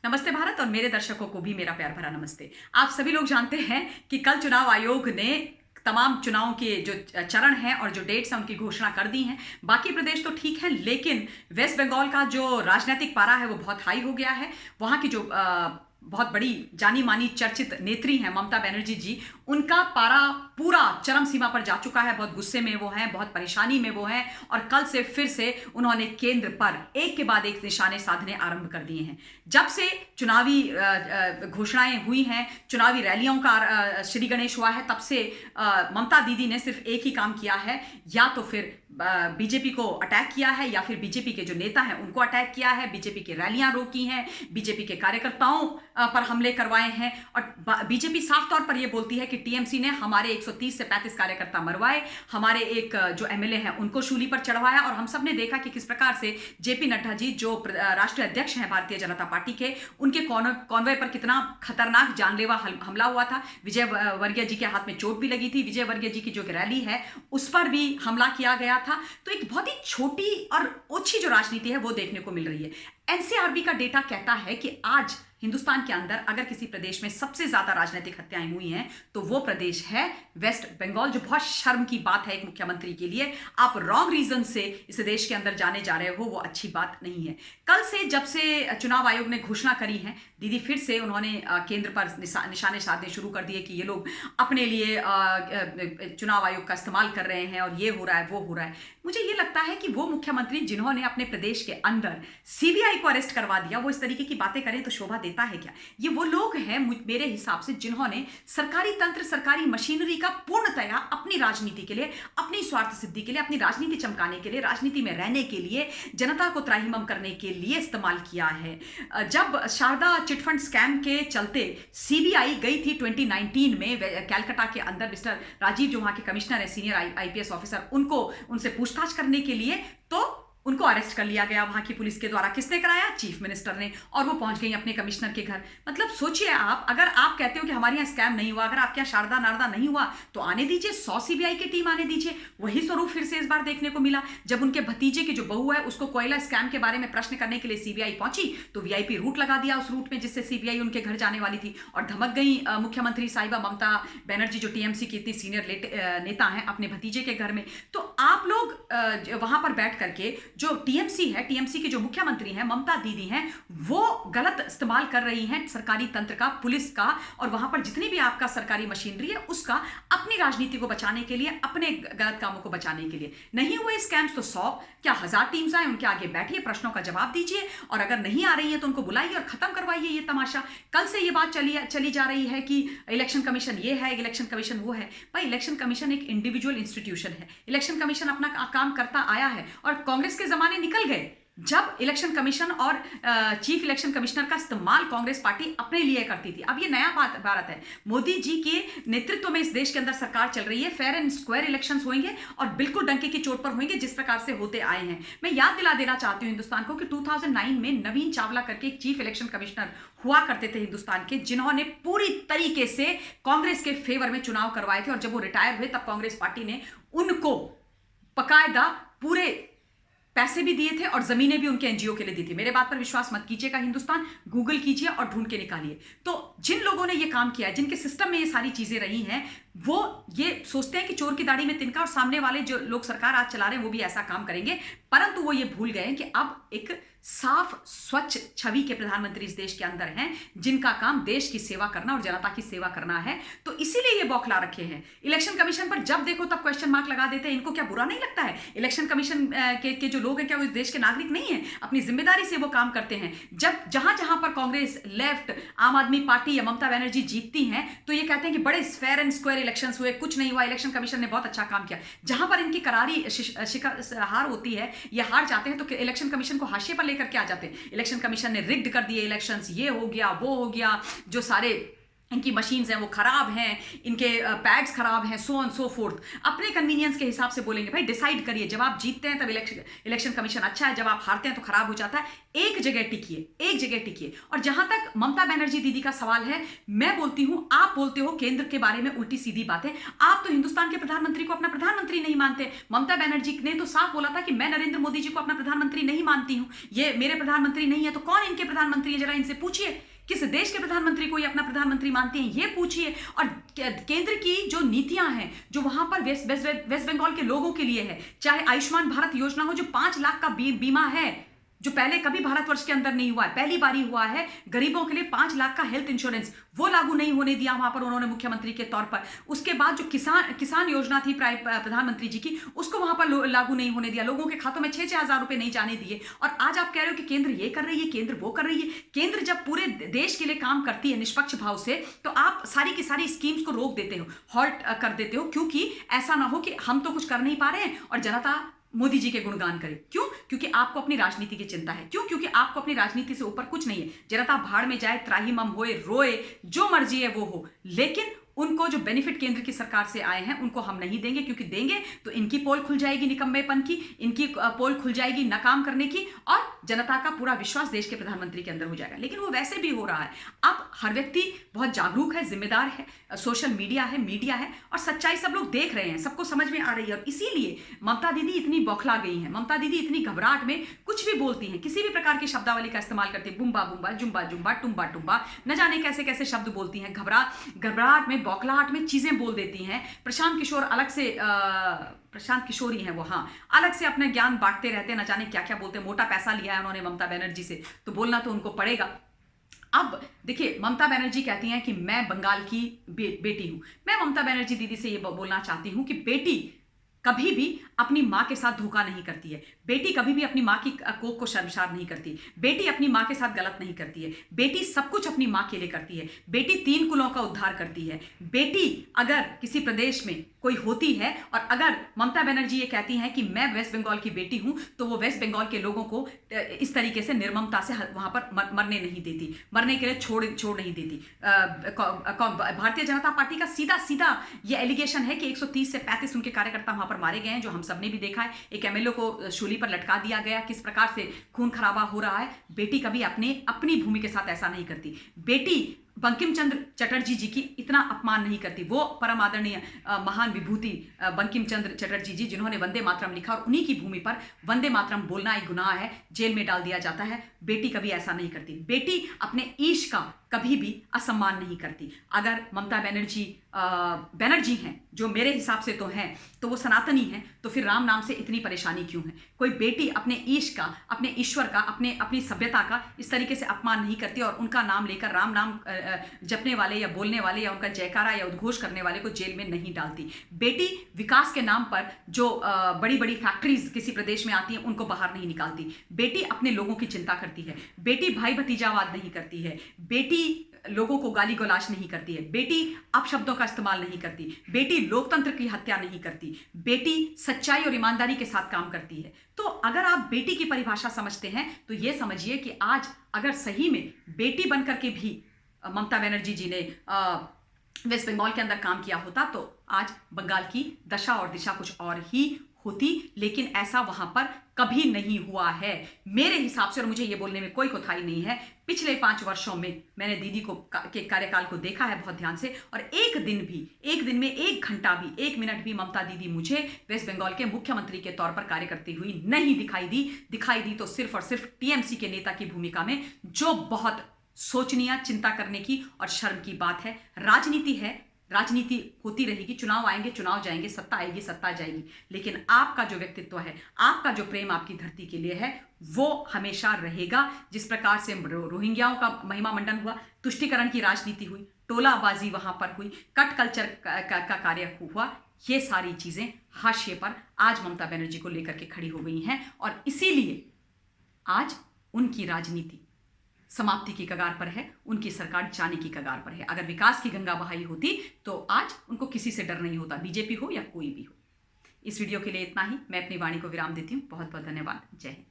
नमस्ते भारत और मेरे दर्शकों को भी मेरा प्यार भरा नमस्ते। आप सभी लोग जानते हैं कि कल चुनाव आयोग ने तमाम चुनाव के जो चरण हैं और जो डेट्स हैं उनकी घोषणा कर दी हैं। बाकी प्रदेश तो ठीक है, लेकिन वेस्ट बंगाल का जो राजनीतिक पारा है वो बहुत हाई हो गया है। वहाँ की जो बहुत बड़ी जानी मानी चर्चित नेत्री हैं ममता बनर्जी जी, उनका पारा पूरा चरम सीमा पर जा चुका है। बहुत गुस्से में वो हैं, बहुत परेशानी में वो हैं और कल से फिर से उन्होंने केंद्र पर एक के बाद एक निशाने साधने आरंभ कर दिए हैं। जब से चुनावी घोषणाएं हुई हैं, चुनावी रैलियों का श्री गणेश हुआ है, तब से ममता दीदी ने सिर्फ एक ही काम किया है, या तो फिर बीजेपी को अटैक किया है या फिर बीजेपी के जो नेता हैं उनको अटैक किया है, बीजेपी की रैलियां रोकी हैं, बीजेपी के कार्यकर्ताओं पर हमले करवाए हैं। और बीजेपी साफ तौर पर यह बोलती है कि टीएमसी ने हमारे 130 से 35 कार्यकर्ता मरवाए, हमारे एक जो एमएलए हैं उनको शूली पर चढ़वाया। और हम सब ने देखा कि किस प्रकार से जेपी नड्डा जी जो राष्ट्रीय अध्यक्ष हैं भारतीय जनता पार्टी के, उनके कॉन्वॉय पर कितना खतरनाक जानलेवा हमला हुआ था। विजय वर्गीय जी के हाथ में चोट भी लगी थी। विजय वर्गीय जी की जो रैली है उस पर भी हमला किया गया था। तो एक बहुत ही छोटी और ओछी जो राजनीति है वो देखने को मिल रही है। एनसीआरबी का डेटा कहता है कि आज हिंदुस्तान के अंदर अगर किसी प्रदेश में सबसे ज्यादा राजनीतिक हत्याएं हुई हैं तो वो प्रदेश है वेस्ट बंगाल, जो बहुत शर्म की बात है एक मुख्यमंत्री के लिए। आप रॉन्ग रीजन से इस देश के अंदर जाने जा रहे हो, वो अच्छी बात नहीं है। कल से जब से चुनाव आयोग ने घोषणा करी है, दीदी फिर से उन्होंने केंद्र पर निशाने साधने शुरू कर दिए कि ये लोग अपने लिए चुनाव आयोग का इस्तेमाल कर रहे हैं और ये हो रहा है वो हो रहा है। मुझे ये लगता है कि वो मुख्यमंत्री जिन्होंने अपने प्रदेश के अंदर सीबीआई को अरेस्ट करवा दिया, वो इस तरीके की बातें करें तो शोभा देता है क्या? ये वो लोग हैं मेरे हिसाब से जिन्होंने सरकारी तंत्र, सरकारी मशीनरी का पूर्णतया अपनी राजनीति के लिए, अपनी स्वार्थ सिद्धि के लिए, अपनी राजनीति चमकाने के लिए, राजनीति में रहने के लिए, जनता को त्राहिमाम करने के लिए इस्तेमाल किया है। जब शारदा चिटफंड स्कैम के चलते सीबीआई गई थी 2019 में कैलकाटा के अंदर, मिस्टर राजीव जो वहां के कमिश्नर है, सीनियर आईपीएस ऑफिसर, उनसे पूछताछ करने के लिए, तो उनको अरेस्ट कर लिया गया वहां की पुलिस के द्वारा। किसने कराया? चीफ मिनिस्टर ने। और वो पहुंच गई अपने कमिश्नर के घर। मतलब सोचिए आप, अगर आप कहते हो कि हमारे यहाँ स्कैम नहीं हुआ, अगर आपके यहाँ शारदा नारदा नहीं हुआ, तो आने दीजिए, 100 सीबीआई की टीम आने दीजिए। वही स्वरूप फिर से इस बार देखने को मिला। जब उनके भतीजे की जो बहू है उसको कोयला स्कैम के बारे में प्रश्न करने के लिए सीबीआई पहुंची, तो वीआईपी रूट लगा दिया उस रूट में जिससे सीबीआई उनके घर जाने वाली थी। और धमक गई मुख्यमंत्री साहिबा ममता बनर्जी, जो टीएमसी की इतनी सीनियर नेता हैं, अपने भतीजे के घर में। तो आप लोग वहां पर बैठ करके, जो टीएमसी टीएमसी के जो मुख्यमंत्री हैं ममता दीदी हैं, वो गलत इस्तेमाल कर रही हैं सरकारी तंत्र का, पुलिस का, और वहां पर जितनी भी आपका सरकारी मशीनरी है उसका, अपनी राजनीति को बचाने के लिए, अपने गलत कामों को बचाने के लिए। नहीं हुए स्कैम्स तो 100 क्या 1000 टीम्स आए, उनके आगे बैठिए, प्रश्नों का जवाब दीजिए, और अगर नहीं आ रही है तो उनको बुलाइए और खत्म करवाइए ये तमाशा। कल से ये बात चली जा रही है कि इलेक्शन कमीशन ये है, इलेक्शन कमीशन वो है। भाई, इलेक्शन कमीशन एक इंडिविजुअल इंस्टीट्यूशन है। इलेक्शन कमीशन अपना काम करता आया है और कांग्रेस के जमाने निकल गए जब इलेक्शन कमीशन और चीफ इलेक्शन कमिश्नर का इस्तेमाल कांग्रेस पार्टी अपने लिए करती थी। अब ये नया भारत है। मोदी जी के नेतृत्व में इस देश के अंदर सरकार चल रही है। फेयर एंड स्क्वायर इलेक्शंस होंगे और बिल्कुल डंके की चोट पर होंगे, जिस प्रकार से होते आए हैं। मैं याद दिला देना चाहती हूं हिंदुस्तान को कि 2009 में नवीन चावला करके एक चीफ इलेक्शन कमिश्नर हुआ करते थे हिंदुस्तान के, जिन्होंने पूरी तरीके से कांग्रेस के फेवर में चुनाव करवाए थे। और जब वो रिटायर हुए तब कांग्रेस पार्टी ने उनको बकायदा पूरे पैसे भी दिए थे और जमीनें भी उनके एनजीओ के लिए दी थी। मेरे बात पर विश्वास मत कीजिएगा हिंदुस्तान, गूगल कीजिए और ढूंढ के निकालिए। तो जिन लोगों ने ये काम किया है, जिनके सिस्टम में ये सारी चीजें रही हैं, वो ये सोचते हैं कि चोर की दाढ़ी में तिनका, और सामने वाले जो लोग सरकार आज चला रहे हैं वो भी ऐसा काम करेंगे। परंतु वो ये भूल गए कि अब एक साफ स्वच्छ छवि के प्रधानमंत्री इस देश के अंदर हैं, जिनका काम देश की सेवा करना और जनता की सेवा करना है। तो इसीलिए ये बौखला रखे हैं। इलेक्शन कमीशन पर जब देखो तब क्वेश्चन मार्क लगा देते हैं। इनको क्या बुरा नहीं लगता है? इलेक्शन कमीशन के जो लोग हैं, क्या वो इस देश के नागरिक नहीं है? अपनी जिम्मेदारी से वो काम करते हैं। जब जहां जहां पर कांग्रेस, लेफ्ट, आम आदमी पार्टी या ममता बनर्जी जीतती हैं, तो ये कहते हैं कि बड़े फेयर एंड स्क्वायर इलेक्शंस हुए, कुछ नहीं हुआ, इलेक्शन कमीशन ने बहुत अच्छा काम किया। जहां पर इनकी करारी हार होती है, ये हार जाते हैं, तो इलेक्शन कमीशन को हाशिए पर लेकर के आ जाते हैं। इलेक्शन कमीशन ने रिग्ड कर दिए इलेक्शंस, ये हो गया वो हो गया, जो सारे इनकी मशीन्स हैं वो खराब हैं, इनके पैड्स खराब हैं, सो ऑन सो फोर्थ, अपने कन्वीनियंस के हिसाब से बोलेंगे। भाई डिसाइड करिए, जब आप जीतते हैं तब इलेक्शन कमीशन अच्छा है, जब आप हारते हैं तो खराब हो जाता है। एक जगह टिकिए, एक जगह टिकिए। और जहां तक ममता बनर्जी दीदी का सवाल है, मैं बोलती हूं, आप बोलते हो केंद्र के बारे में उल्टी सीधी बातें। आप तो हिंदुस्तान के प्रधानमंत्री को अपना प्रधानमंत्री नहीं मानते। ममता बनर्जी ने तो साफ बोला था कि मैं नरेंद्र मोदी जी को अपना प्रधानमंत्री नहीं मानती हूं, ये मेरे प्रधानमंत्री नहीं है। तो कौन इनके प्रधानमंत्री है, जरा इनसे पूछिए। किस देश के प्रधानमंत्री को ये अपना प्रधानमंत्री मानते हैं, ये पूछिए। और केंद्र की जो नीतियां हैं, जो वहां पर वेस्ट बंगाल के लोगों के लिए है, चाहे आयुष्मान भारत योजना हो, जो 5 लाख का बीमा है, जो पहले कभी भारतवर्ष के अंदर नहीं हुआ है, पहली बार ही हुआ है, गरीबों के लिए 5 लाख का हेल्थ इंश्योरेंस, वो लागू नहीं होने दिया वहां पर उन्होंने मुख्यमंत्री के तौर पर। उसके बाद जो किसान योजना थी प्रधानमंत्री जी की, उसको वहां पर लागू नहीं होने दिया, लोगों के खातों में 6-6 हजार रुपए नहीं जाने दिए। और आज आप कह रहे हो कि केंद्र ये कर रही है, केंद्र वो कर रही है। केंद्र जब पूरे देश के लिए काम करती है निष्पक्ष भाव से, तो आप सारी की सारी स्कीम्स को रोक देते हो, हॉल्ट कर देते हो, क्योंकि ऐसा ना हो कि हम तो कुछ कर नहीं पा रहे हैं और जनता मोदी जी के गुणगान करे। क्यों? क्योंकि आपको अपनी राजनीति की चिंता है। क्यों? क्योंकि आपको अपनी राजनीति से ऊपर कुछ नहीं है। जनता भाड़ में जाए, त्राहिमाम होए, रोए, जो मर्जी है वो हो, लेकिन उनको जो बेनिफिट केंद्र की सरकार से आए हैं उनको हम नहीं देंगे, क्योंकि देंगे तो इनकी पोल खुल जाएगी निकम्मेपन की, इनकी पोल खुल जाएगी नाकाम करने की, और जनता का पूरा विश्वास देश के प्रधानमंत्री के अंदर हो जाएगा। लेकिन वो वैसे भी हो रहा है। अब हर व्यक्ति बहुत जागरूक है, जिम्मेदार है, सोशल मीडिया है, मीडिया है, और सच्चाई सब लोग देख रहे हैं, सबको समझ में आ रही है। और इसीलिए ममता दीदी इतनी बौखला गई हैं, ममता दीदी इतनी घबराहट में कुछ भी बोलती हैं, किसी भी प्रकार की शब्दावली का इस्तेमाल करती है, बुम्बा बुम्बा, जुम्बा जुम्बा, टुम्बा टुम्बा, न जाने कैसे कैसे शब्द बोलती हैं, घबराहट में, बौखलाहट में चीजें बोल देती हैं। प्रशांत किशोर अलग से प्रशांत किशोर ही हैं वो, हाँ, अलग से अपने ज्ञान बांटते रहते हैं, न जाने क्या क्या बोलते हैं। मोटा पैसा लिया है उन्होंने ममता बनर्जी से, तो बोलना तो उनको पड़ेगा। अब देखिए, ममता बनर्जी कहती हैं कि मैं बंगाल की बेटी हूं। मैं ममता बनर्जी दीदी से ये बोलना चाहती हूं कि बेटी कभी भी अपनी मां के साथ धोखा नहीं करती है। बेटी कभी भी अपनी मां की कोख को शर्मसार नहीं करती। बेटी अपनी मां के साथ गलत नहीं करती है। बेटी सब कुछ अपनी मां के लिए करती है। बेटी 3 कुलों का उद्धार करती है। बेटी अगर किसी प्रदेश में कोई होती है, और अगर ममता बनर्जी ये कहती हैं कि मैं वेस्ट बंगाल की बेटी हूं, तो वो वेस्ट बंगाल के लोगों को इस तरीके से निर्ममता से वहां पर मरने नहीं देती, मरने के लिए छोड़ नहीं देती। भारतीय जनता पार्टी का सीधा सीधा ये एलिगेशन है कि 130 से 35 उनके कार्यकर्ता वहां पर मारे गए हैं, जो हम सबने भी देखा है। एक एमएलए को शूली पर लटका दिया गया, किस प्रकार से खून खराबा हो रहा है। बेटी कभी अपनी भूमि के साथ ऐसा नहीं करती। बेटी बंकिम चंद्र चटर्जी जी की इतना अपमान नहीं करती। वो परम आदरणीय महान विभूति बंकिम चंद्र चटर्जी जी, जिन्होंने वंदे मातरम लिखा, और उन्हीं की भूमि पर वंदे मातरम बोलना एक गुनाह है, जेल में डाल दिया जाता है। बेटी कभी ऐसा नहीं करती। बेटी अपने ईश का कभी भी असम्मान नहीं करती। अगर ममता बनर्जी हैं, जो मेरे हिसाब से तो हैं, तो वो सनातनी हैं, तो फिर राम नाम से इतनी परेशानी क्यों है? कोई बेटी अपने ईश का, अपने ईश्वर का, अपनी सभ्यता का इस तरीके से अपमान नहीं करती, और उनका नाम लेकर, राम नाम जपने वाले या बोलने वाले या उनका जयकारा या उद्घोष करने वाले को जेल में नहीं डालती। बेटी विकास के नाम पर जो बड़ी बड़ी फैक्ट्रीज किसी प्रदेश में आती हैं, उनको बाहर नहीं निकालती। बेटी अपने लोगों की चिंता करती है। बेटी भाई भतीजावाद नहीं करती है। बेटी लोगों को गाली गलौज नहीं करती है। बेटी अपशब्दों का इस्तेमाल नहीं करती। बेटी लोकतंत्र की हत्या नहीं करती। बेटी सच्चाई और ईमानदारी के साथ काम करती है। तो अगर आप बेटी की परिभाषा समझते हैं, तो यह समझिए कि आज अगर सही में बेटी बनकर के भी ममता बनर्जी जी ने वेस्ट बंगाल के अंदर काम किया होता, तो आज बंगाल की दशा और दिशा कुछ और ही होती। लेकिन ऐसा वहां पर कभी नहीं हुआ है मेरे हिसाब से, और मुझे ये बोलने में कोई कोताही नहीं है। पिछले 5 वर्षों में मैंने दीदी के कार्यकाल को देखा है बहुत ध्यान से, और एक दिन में 1 घंटा भी, 1 मिनट भी ममता दीदी मुझे वेस्ट बंगाल के मुख्यमंत्री के तौर पर कार्य करती हुई नहीं दिखाई दी तो सिर्फ और सिर्फ टीएमसी के नेता की भूमिका में, जो बहुत सोचनीय, चिंता करने की और शर्म की बात है। राजनीति है, राजनीति होती रहेगी, चुनाव आएंगे, चुनाव जाएंगे, सत्ता आएगी, सत्ता जाएगी, लेकिन आपका जो व्यक्तित्व है, आपका जो प्रेम आपकी धरती के लिए है, वो हमेशा रहेगा। जिस प्रकार से रोहिंग्याओं का महिमा मंडन हुआ, तुष्टीकरण की राजनीति हुई, टोलाबाजी वहां पर हुई, कट कल्चर का कार्य हुआ, ये सारी चीजें हाशिए पर आज ममता बनर्जी को लेकर के खड़ी हो गई हैं, और इसीलिए आज उनकी राजनीति समाप्ति की कगार पर है, उनकी सरकार जाने की कगार पर है। अगर विकास की गंगा बहाई होती तो आज उनको किसी से डर नहीं होता, बीजेपी हो या कोई भी हो। इस वीडियो के लिए इतना ही। मैं अपनी वाणी को विराम देती हूँ। बहुत बहुत धन्यवाद। जय हिंद।